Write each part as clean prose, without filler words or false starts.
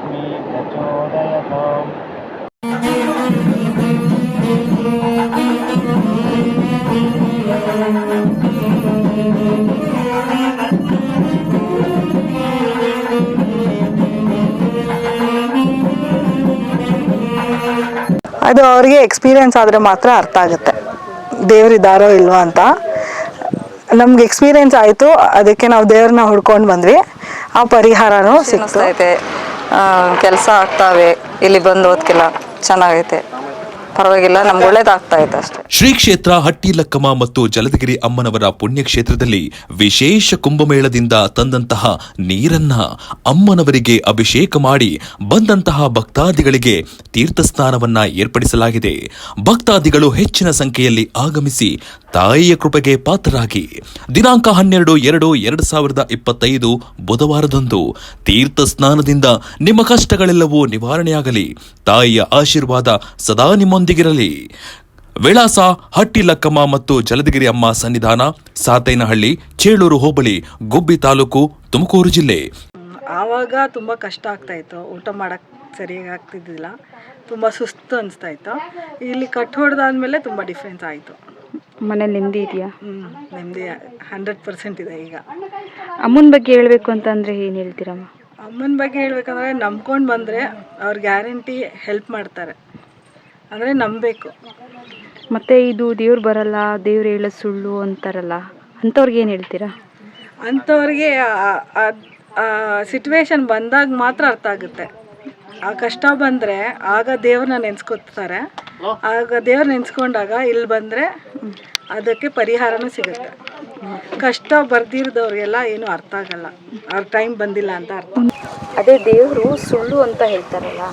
लक्ष्मी प्रचोदयताम्। ಅದು ಅವ್ರಿಗೆ ಎಕ್ಸ್ಪೀರಿಯನ್ಸ್ ಆದರೆ ಮಾತ್ರ ಅರ್ಥ ಆಗುತ್ತೆ ದೇವರಿದ್ದಾರೋ ಇಲ್ವೋ ಅಂತ. ನಮ್ಗೆ ಎಕ್ಸ್ಪೀರಿಯನ್ಸ್ ಆಯಿತು, ಅದಕ್ಕೆ ನಾವು ದೇವ್ರನ್ನ ಹುಡ್ಕೊಂಡು ಬಂದ್ವಿ, ಆ ಪರಿಹಾರನೂ ಸಿಕ್ತು. ಕೆಲಸ ಆಗ್ತಾವೆ, ಇಲ್ಲಿ ಬಂದು ಓದ್ಕಿಲ್ಲ, ಚೆನ್ನಾಗೈತೆ, ಪರವಾಗಿಲ್ಲ, ನಮ್ಗೆ ಒಳ್ಳೇದಾಗ್ತಾ ಇದೆ ಅಷ್ಟೇ. ಶ್ರೀ ಕ್ಷೇತ್ರ ಹಟ್ಟಿಲಕ್ಕಮ್ಮ ಮತ್ತು ಜಲದಗಿರಿ ಅಮ್ಮನವರ ಪುಣ್ಯಕ್ಷೇತ್ರದಲ್ಲಿ ವಿಶೇಷ ಕುಂಭಮೇಳದಿಂದ ತಂದಂತಹ ನೀರನ್ನ ಅಮ್ಮನವರಿಗೆ ಅಭಿಷೇಕ ಮಾಡಿ ಬಂದಂತಹ ಭಕ್ತಾದಿಗಳಿಗೆ ತೀರ್ಥಸ್ನಾನವನ್ನ ಏರ್ಪಡಿಸಲಾಗಿದೆ. ಭಕ್ತಾದಿಗಳು ಹೆಚ್ಚಿನ ಸಂಖ್ಯೆಯಲ್ಲಿ ಆಗಮಿಸಿ ತಾಯಿಯ ಕೃಪೆಗೆ ಪಾತ್ರರಾಗಿ ದಿನಾಂಕ 12/2/2025 ಬುಧವಾರದಂದು ತೀರ್ಥ ಸ್ನಾನದಿಂದ ನಿಮ್ಮ ಕಷ್ಟಗಳೆಲ್ಲವೂ ನಿವಾರಣೆಯಾಗಲಿ. ತಾಯಿಯ ಆಶೀರ್ವಾದ ಸದಾ ನಿಮ್ಮೊಂದಿಗಿರಲಿ. ವಿಳಾಸ ಹಟ್ಟಿಲಕ್ಕಮ್ಮ ಮತ್ತು ಜಲದಗಿರಿ ಅಮ್ಮ ಸನ್ನಿಧಾನ, ಸಾತೇನಹಳ್ಳಿ, ಚೇಳೂರು ಹೋಬಳಿ, ಗುಬ್ಬಿ ತಾಲೂಕು, ತುಮಕೂರು ಜಿಲ್ಲೆ. ಆವಾಗ ತುಂಬ ಕಷ್ಟ ಆಗ್ತಾಯಿತ್ತು, ಊಟ ಮಾಡೋಕ್ಕೆ ಸರಿಯಾಗಿ ಆಗ್ತಿದ್ದಿಲ್ಲ, ತುಂಬ ಸುಸ್ತು ಅನಿಸ್ತಾ ಇತ್ತು. ಇಲ್ಲಿ ಕಟ್ ಹೊಡೆದಾದ್ಮೇಲೆ ತುಂಬ ಡಿಫ್ರೆನ್ಸ್ ಆಯಿತು. ಮನೇಲಿ ನೆಮ್ಮದಿ ಇದೆಯಾ? ನೆಮ್ಮದಿ 100% ಇದೆ. ಈಗ ಅಮ್ಮನ ಬಗ್ಗೆ ಹೇಳಬೇಕು ಅಂತಂದರೆ ಏನು ಹೇಳ್ತೀರಮ್ಮ? ಅಮ್ಮನ ಬಗ್ಗೆ ಹೇಳ್ಬೇಕಂದ್ರೆ ನಂಬ್ಕೊಂಡು ಬಂದರೆ ಅವ್ರು ಗ್ಯಾರಂಟಿ ಹೆಲ್ಪ್ ಮಾಡ್ತಾರೆ, ಅಂದರೆ ನಂಬಬೇಕು. ಮತ್ತು ಇದು ದೇವ್ರು ಬರಲ್ಲ, ದೇವ್ರು ಹೇಳೋ ಸುಳ್ಳು ಅಂತಾರಲ್ಲ, ಅಂಥವ್ರಿಗೆ ಏನು ಹೇಳ್ತೀರಾ? ಅಂಥವ್ರಿಗೆ ಸಿಚುವೇಶನ್ ಬಂದಾಗ ಮಾತ್ರ ಅರ್ಥ ಆಗುತ್ತೆ. ಆ ಕಷ್ಟ ಬಂದರೆ ಆಗ ದೇವ್ರನ್ನ ನೆನೆಸ್ಕೊತಾರೆ, ಆಗ ದೇವ್ರು ನೆನೆಸ್ಕೊಂಡಾಗ ಇಲ್ಲಿ ಬಂದರೆ ಅದಕ್ಕೆ ಪರಿಹಾರನೂ ಸಿಗುತ್ತೆ. ಕಷ್ಟ ಬರ್ದಿರೋದವ್ರಿಗೆಲ್ಲ ಏನು ಅರ್ಥ ಆಗಲ್ಲ, ಅವ್ರ ಟೈಮ್ ಬಂದಿಲ್ಲ ಅಂತ ಅರ್ಥ. ಅದೇ ದೇವರು ಸುಳ್ಳು ಅಂತ ಹೇಳ್ತಾರಲ್ಲ,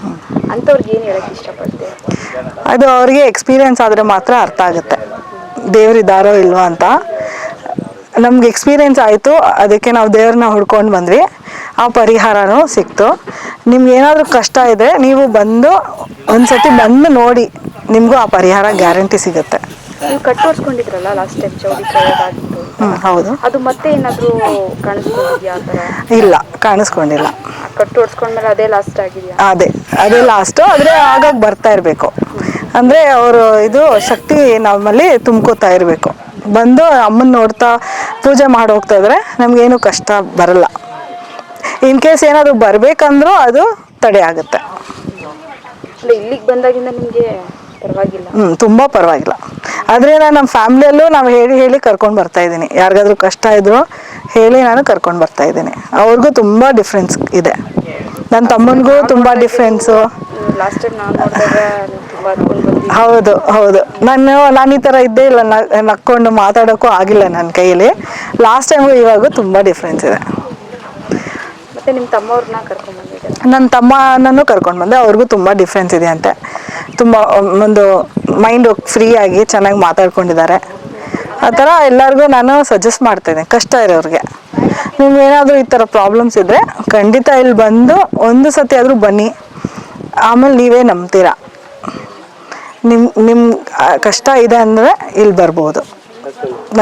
ಅಂಥವ್ರಿಗೆ ಏನು ಹೇಳೋಕ್ಕೆ ಇಷ್ಟಪಡ್ತೀವಿ? ಅದು ಅವ್ರಿಗೆ ಎಕ್ಸ್ಪೀರಿಯನ್ಸ್ ಆದರೆ ಮಾತ್ರ ಅರ್ಥ ಆಗುತ್ತೆ ದೇವರಿದ್ದಾರೋ ಇಲ್ವೋ ಅಂತ. ನಮ್ಗೆ ಎಕ್ಸ್ಪೀರಿಯನ್ಸ್ ಆಯಿತು, ಅದಕ್ಕೆ ನಾವು ದೇವ್ರನ್ನ ಹುಡ್ಕೊಂಡು ಬಂದ್ವಿ, ಆ ಪರಿಹಾರನೂ ಸಿಕ್ತು. ನಿಮ್ಗೆ ಏನಾದರೂ ಕಷ್ಟ ಇದೆ, ನೀವು ಬಂದು ಒಂದ್ಸತಿ ಬಂದು ನೋಡಿ, ನಿಮಗೂ ಆ ಪರಿಹಾರ ಗ್ಯಾರಂಟಿ ಸಿಗುತ್ತೆ. ನೀವು ಕಟ್ಟೋರ್ಸ್ಕೊಂಡಿದ್ರಲ್ಲ ಲಾಸ್ಟ್ ಟೈಮ್ ಚೌಡಿ ಹೌದು. ಅದು ಮತ್ತೆ ಏನಾದರೂ ಕಾಣಿಸ್ಕೊಂಡಿದ್ಯಾ ಆ ಥರ? ಇಲ್ಲ, ಕಾಣಿಸ್ಕೊಂಡಿಲ್ಲ. ಕಟ್ಟೋರ್ಸ್ಕೊಂಡ್ಮೇಲೆ ಅದೇ ಲಾಸ್ಟ್ ಆಗಿದೆಯಾ? ಅದೇ ಲಾಸ್ಟು. ಆದರೆ ಆಗಾಗ ಬರ್ತಾ ಇರಬೇಕು, ಅಂದರೆ ಅವರು ಇದು ಶಕ್ತಿ ನಮ್ಮಲ್ಲಿ ತುಂಬ್ಕೋತಾ ಇರಬೇಕು. ಬಂದು ಅಮ್ಮನ ನೋಡ್ತಾ ಪೂಜೆ ಮಾಡಿ ಹೋಗ್ತಾ ಇದ್ರೆ ನಮಗೇನು ಕಷ್ಟ ಬರಲ್ಲ. ಇನ್ ಕೇಸ್ ಏನಾದರೂ ಬರಬೇಕಂದ್ರೂ ಅದು ತಡೆ ಆಗುತ್ತೆ. ಇಲ್ಲಿಗೆ ಬಂದಾಗಿಂದ ನಿಮಗೆ ಪರವಾಗಿಲ್ಲ? ತುಂಬ ಪರವಾಗಿಲ್ಲ. ಆದರೆ ನಾನು ನಮ್ಮ ಫ್ಯಾಮ್ಲಿಯಲ್ಲೂ ನಾವು ಹೇಳಿ ಕರ್ಕೊಂಡು ಬರ್ತಾ ಇದ್ದೀನಿ. ಯಾರಿಗಾದ್ರೂ ಕಷ್ಟ ಇದ್ರು ಹೇಳಿ ನಾನು ಕರ್ಕೊಂಡು ಬರ್ತಾ ಇದ್ದೀನಿ. ಅವ್ರಿಗೂ ತುಂಬ ಡಿಫ್ರೆನ್ಸ್ ಇದೆ, ನನ್ನ ತಮ್ಮನಿಗೂ ತುಂಬ ಡಿಫ್ರೆನ್ಸು. ಲಾಸ್ಟ್ ಟೈಮ್ ನಾನು ನೋಡಿದಾಗ ಹೌದು. ನಾನು ಈ ಥರ ಇದ್ದೇ ಇಲ್ಲ, ನಕ್ಕೊಂಡು ಮಾತಾಡೋಕ್ಕೂ ಆಗಿಲ್ಲ ನನ್ನ ಕೈಯಲ್ಲಿ. ಲಾಸ್ಟ್ ಟೈಮು ಇವಾಗೂ ತುಂಬ ಡಿಫ್ರೆನ್ಸ್ ಇದೆ. ಮತ್ತು ನಿಮ್ಮ ತಮ್ಮವ್ರನ್ನ ಕರ್ಕೊಂಡು ಬಂದಿದ್ದೆ? ನನ್ನ ತಮ್ಮನೂ ಕರ್ಕೊಂಡು ಬಂದೆ, ಅವ್ರಿಗೂ ತುಂಬ ಡಿಫ್ರೆನ್ಸ್ ಇದೆ ಅಂತೆ. ತುಂಬ ಒಂದು ಮೈಂಡು ಫ್ರೀ ಆಗಿ ಚೆನ್ನಾಗಿ ಮಾತಾಡ್ಕೊಂಡಿದ್ದಾರೆ. ಆ ಥರ ಎಲ್ಲರಿಗೂ ನಾನು ಸಜೆಸ್ಟ್ ಮಾಡ್ತೇನೆ, ಕಷ್ಟ ಇರೋರಿಗೆ. ನಿಮ್ಗೇನಾದರೂ ಈ ಥರ ಪ್ರಾಬ್ಲಮ್ಸ್ ಇದ್ದರೆ ಖಂಡಿತ ಇಲ್ಲಿ ಬಂದು ಒಂದು ಸತಿ ಆದರೂ ಬನ್ನಿ, ಆಮೇಲೆ ನೀವೇ ನಂಬ್ತೀರಾ. ನಿಮ್ಮ ಕಷ್ಟ ಇದೆ ಅಂದರೆ ಇಲ್ಲಿ ಬರ್ಬೋದು.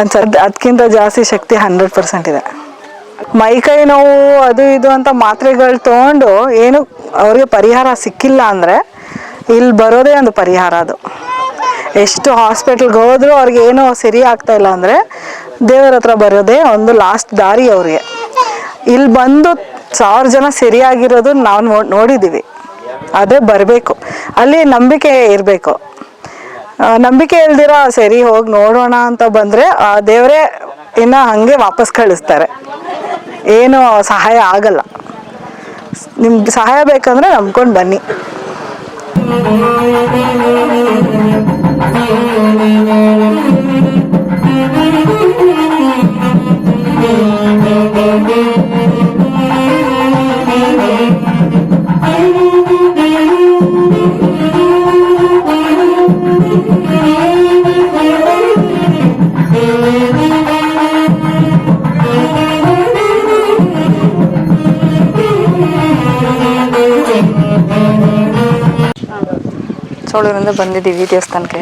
ಅದಕ್ಕಿಂತ ಜಾಸ್ತಿ ಶಕ್ತಿ 100% ಇದೆ. ಮೈಕೈ ನೋವು ಅದು ಇದು ಅಂತ ಮಾತ್ರೆಗಳು ತೊಗೊಂಡು ಏನು ಅವ್ರಿಗೆ ಪರಿಹಾರ ಸಿಕ್ಕಿಲ್ಲ ಅಂದರೆ ಇಲ್ಲಿ ಬರೋದೇ ಒಂದು ಪರಿಹಾರ. ಅದು ಎಷ್ಟು ಹಾಸ್ಪಿಟ್ಲ್ಗೆ ಹೋದರೂ ಅವ್ರಿಗೆ ಏನೋ ಸರಿ ಆಗ್ತಾ ಇಲ್ಲ ಅಂದರೆ ದೇವರ ಹತ್ರ ಬರೋದೇ ಒಂದು ಲಾಸ್ಟ್ ದಾರಿ ಅವ್ರಿಗೆ. ಇಲ್ಲಿ ಬಂದು 1000 ಜನ ಸರಿಯಾಗಿರೋದು ನಾವು ನೋಡಿದ್ದೀವಿ. ಅದೇ ಬರಬೇಕು, ಅಲ್ಲಿ ನಂಬಿಕೆ ಇರಬೇಕು. ನಂಬಿಕೆ ಇಲ್ದಿರ ಸರಿ ಹೋಗಿ ನೋಡೋಣ ಅಂತ ಬಂದರೆ ಆ ದೇವರೇ ಇನ್ನು ಹಾಗೆ ವಾಪಸ್ ಕಳಿಸ್ತಾರೆ, ಏನು ಸಹಾಯ ಆಗಲ್ಲ. ನಿಮ್ಗೆ ಸಹಾಯ ಬೇಕಂದರೆ ನಂಬ್ಕೊಂಡು ಬನ್ನಿ. ಚೋಳೂರಿಂದ ಬಂದಿದ್ದೀವಿ ದೇವಸ್ಥಾನಕ್ಕೆ.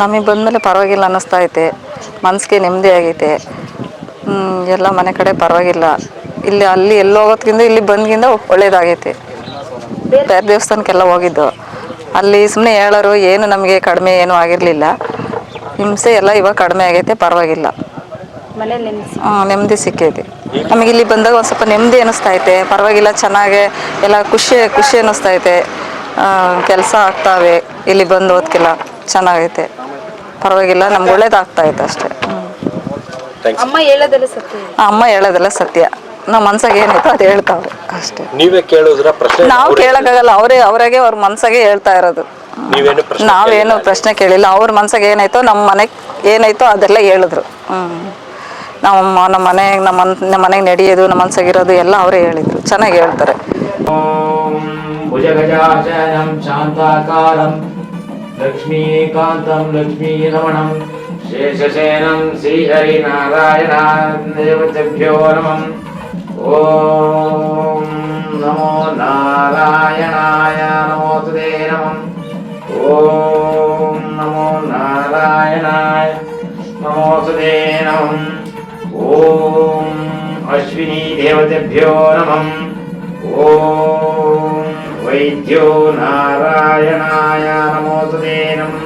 ನಮಗೆ ಬಂದಮೇಲೆ ಪರವಾಗಿಲ್ಲ ಅನ್ನಿಸ್ತಾ ಐತೆ, ಮನಸ್ಸಿಗೆ ನೆಮ್ಮದಿ ಆಗೈತೆ. ಎಲ್ಲ ಮನೆ ಕಡೆ ಪರವಾಗಿಲ್ಲ, ಇಲ್ಲಿ ಅಲ್ಲಿ ಎಲ್ಲಿ ಹೋಗೋದ್ಕಿಂತ ಇಲ್ಲಿ ಬಂದ್ಗಿಂದ ಒಳ್ಳೇದಾಗೈತೆ. ಬೇರೆ ದೇವಸ್ಥಾನಕ್ಕೆಲ್ಲ ಹೋಗಿದ್ದು, ಅಲ್ಲಿ ಸುಮ್ಮನೆ ಹೇಳೋರು ಏನು ನಮಗೆ ಕಡಿಮೆ ಏನೂ ಆಗಿರಲಿಲ್ಲ. ಹಿಂಸೆ ಎಲ್ಲ ಇವಾಗ ಕಡಿಮೆ ಆಗೈತೆ, ಪರವಾಗಿಲ್ಲ. ನೆಮ್ಮದಿ ಸಿಕ್ಕೈತೆ ನಮಗೆ. ಇಲ್ಲಿ ಬಂದಾಗ ಒಂದು ಸ್ವಲ್ಪ ನೆಮ್ಮದಿ ಅನ್ನಿಸ್ತೈತೆ, ಪರವಾಗಿಲ್ಲ, ಚೆನ್ನಾಗೆ ಎಲ್ಲ ಖುಷಿ ಅನ್ನಿಸ್ತೈತೆ. ಕೆಲಸ ಆಗ್ತಾವೆ ಇಲ್ಲಿ ಬಂದು ಓದ್ಕಿಲ್ಲ, ಚೆನ್ನಾಗೈತೆ, ಪರವಾಗಿಲ್ಲ, ನಮ್ಗೆ ಒಳ್ಳೇದಾಗ್ತಾಯಿತ್ತು ಅಷ್ಟೇ. ಅಮ್ಮ ಹೇಳೋದೆಲ್ಲ ಸತ್ಯ. ಅಮ್ಮ ಹೇಳೋದೆಲ್ಲ ಸತ್ಯ, ನಮ್ಮ ಮನ್ಸಾಗ ಏನೈತೋ ಅದು ಹೇಳ್ತಾವ್ರೆ ಅಷ್ಟೇ. ನೀವೇ ಕೇಳಿದ್ರ ಪ್ರಶ್ನೆ? ನಾವು ಕೇಳೋಕ್ಕಾಗಲ್ಲ, ಅವರಾಗೆ ಅವ್ರ ಮನ್ಸಾಗೆ ಹೇಳ್ತಾ ಇರೋದು. ನಾವೇನು ಪ್ರಶ್ನೆ ಕೇಳಿಲ್ಲ, ಅವ್ರ ಮನ್ಸಾಗ ಏನಾಯ್ತೋ, ನಮ್ಮ ಮನೆಗೆ ಏನಾಯ್ತೋ ಅದೆಲ್ಲ ಹೇಳಿದ್ರು. ನಮ್ಮ ಮನೆಗೆ ನಡೆಯೋದು, ನಮ್ಮ ಮನ್ಸಾಗಿರೋದು ಎಲ್ಲ ಅವರೇ ಹೇಳಿದ್ರು, ಚೆನ್ನಾಗಿ ಹೇಳ್ತಾರೆ. ಭುಜಗಜಾಶಯನಂ ಶಾಂತಾಕಾರಂ ಲಕ್ಷ್ಮೀಕಾಂತಂ ಲಕ್ಷ್ಮೀರಮಣಂ ಶೇಷಶಯನಂ ಶ್ರೀಹರಿನಾರಾಯಣ ದೇವತೆಭ್ಯೋ ನಮಃ. ಓಂ ನಮೋ ನಾರಾಯಣಾಯ ನಮೋಸ್ತುತೇ ನಮಃ. ಓಂ ನಮೋ ನಾರಾಯಣಾಯ ನಮೋಸ್ತುತೇ ನಮಃ. ಓಂ ಅಶ್ವಿನಿ ದೇವತೆಭ್ಯೋ ನಮಃ. ಓಂ ವೈದ್ಯೋ ನಾರಾಯಣಾಯ ನಮೋಸ್ತುತೇ ನಮಃ.